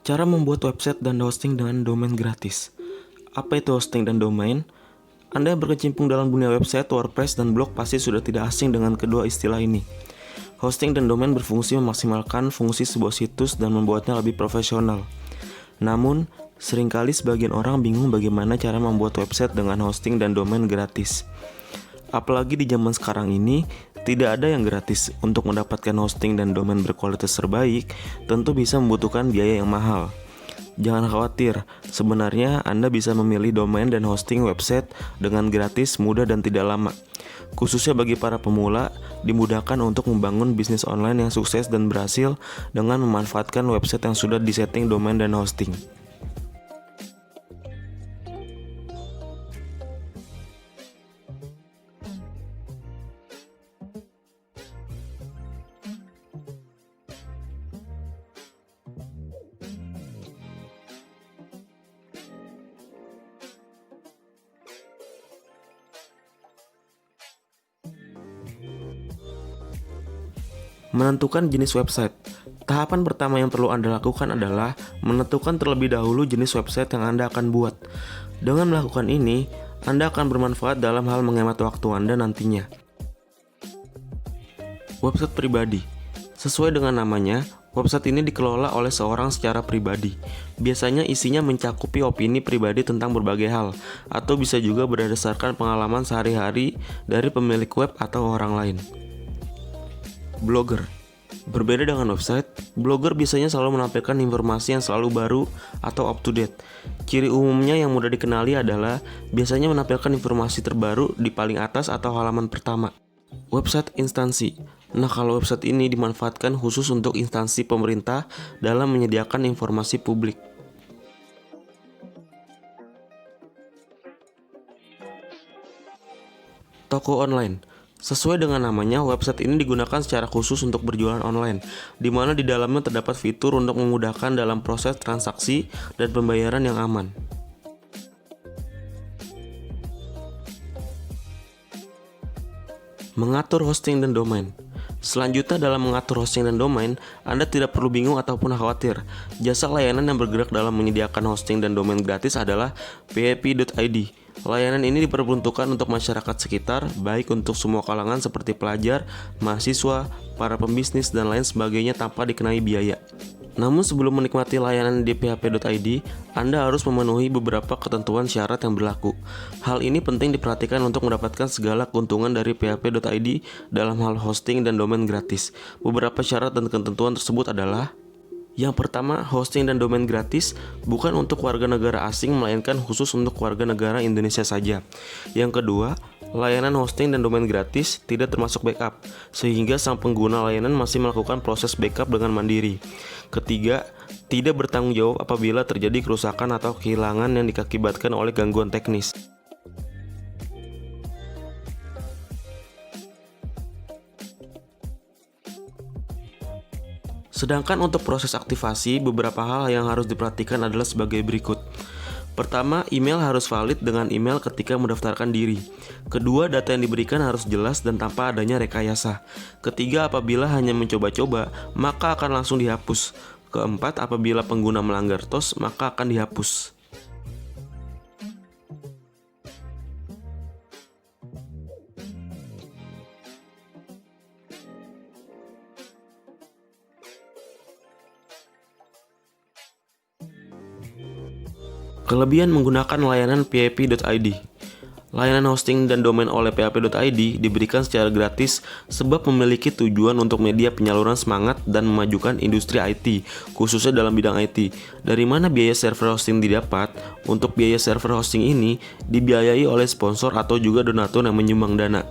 Cara membuat website dan hosting dengan domain gratis. Apa itu hosting dan domain? Anda yang berkecimpung dalam dunia website, WordPress, dan blog pasti sudah tidak asing dengan kedua istilah ini. Hosting dan domain berfungsi memaksimalkan fungsi sebuah situs dan membuatnya lebih profesional. Namun, seringkali sebagian orang bingung bagaimana cara membuat website dengan hosting dan domain gratis. Apalagi di zaman sekarang ini, tidak ada yang gratis. Untuk mendapatkan hosting dan domain berkualitas terbaik, tentu bisa membutuhkan biaya yang mahal. Jangan khawatir, sebenarnya Anda bisa memilih domain dan hosting website dengan gratis, mudah, dan tidak lama. Khususnya bagi para pemula, dimudahkan untuk membangun bisnis online yang sukses dan berhasil dengan memanfaatkan website yang sudah disetting domain dan hosting. Menentukan jenis website. Tahapan pertama yang perlu Anda lakukan adalah menentukan terlebih dahulu jenis website yang Anda akan buat. Dengan melakukan ini, Anda akan bermanfaat dalam hal menghemat waktu Anda nantinya. Website pribadi. Sesuai dengan namanya, website ini dikelola oleh seorang secara pribadi. Biasanya isinya mencakupi opini pribadi tentang berbagai hal, atau bisa juga berdasarkan pengalaman sehari-hari dari pemilik web atau orang lain. Blogger. Berbeda dengan website, blogger biasanya selalu menampilkan informasi yang selalu baru atau up to date. Ciri umumnya yang mudah dikenali adalah biasanya menampilkan informasi terbaru di paling atas atau halaman pertama. Website instansi. Nah, kalau website ini dimanfaatkan khusus untuk instansi pemerintah dalam menyediakan informasi publik. Toko online. Sesuai dengan namanya, website ini digunakan secara khusus untuk berjualan online, di mana di dalamnya terdapat fitur untuk memudahkan dalam proses transaksi dan pembayaran yang aman. Mengatur hosting dan domain. Selanjutnya dalam mengatur hosting dan domain, Anda tidak perlu bingung ataupun khawatir. Jasa layanan yang bergerak dalam menyediakan hosting dan domain gratis adalah php.id. Layanan ini diperuntukkan untuk masyarakat sekitar, baik untuk semua kalangan seperti pelajar, mahasiswa, para pembisnis, dan lain sebagainya tanpa dikenai biaya. Namun sebelum menikmati layanan di php.id, Anda harus memenuhi beberapa ketentuan syarat yang berlaku. Hal ini penting diperhatikan untuk mendapatkan segala keuntungan dari php.id dalam hal hosting dan domain gratis. Beberapa syarat dan ketentuan tersebut adalah: yang pertama, hosting dan domain gratis bukan untuk warga negara asing, melainkan khusus untuk warga negara Indonesia saja. Yang kedua, layanan hosting dan domain gratis tidak termasuk backup, sehingga sang pengguna layanan masih melakukan proses backup dengan mandiri. Ketiga, tidak bertanggung jawab apabila terjadi kerusakan atau kehilangan yang diakibatkan oleh gangguan teknis. Sedangkan untuk proses aktivasi, beberapa hal yang harus diperhatikan adalah sebagai berikut. Pertama, email harus valid dengan email ketika mendaftarkan diri. Kedua, data yang diberikan harus jelas dan tanpa adanya rekayasa. Ketiga, apabila hanya mencoba-coba, maka akan langsung dihapus. Keempat, apabila pengguna melanggar TOS, maka akan dihapus. Kelebihan menggunakan layanan php.id. Layanan hosting dan domain oleh php.id diberikan secara gratis sebab memiliki tujuan untuk media penyaluran semangat dan memajukan industri IT, khususnya dalam bidang IT. Dari mana biaya server hosting didapat? Untuk biaya server hosting ini dibiayai oleh sponsor atau juga donatur yang menyumbang dana.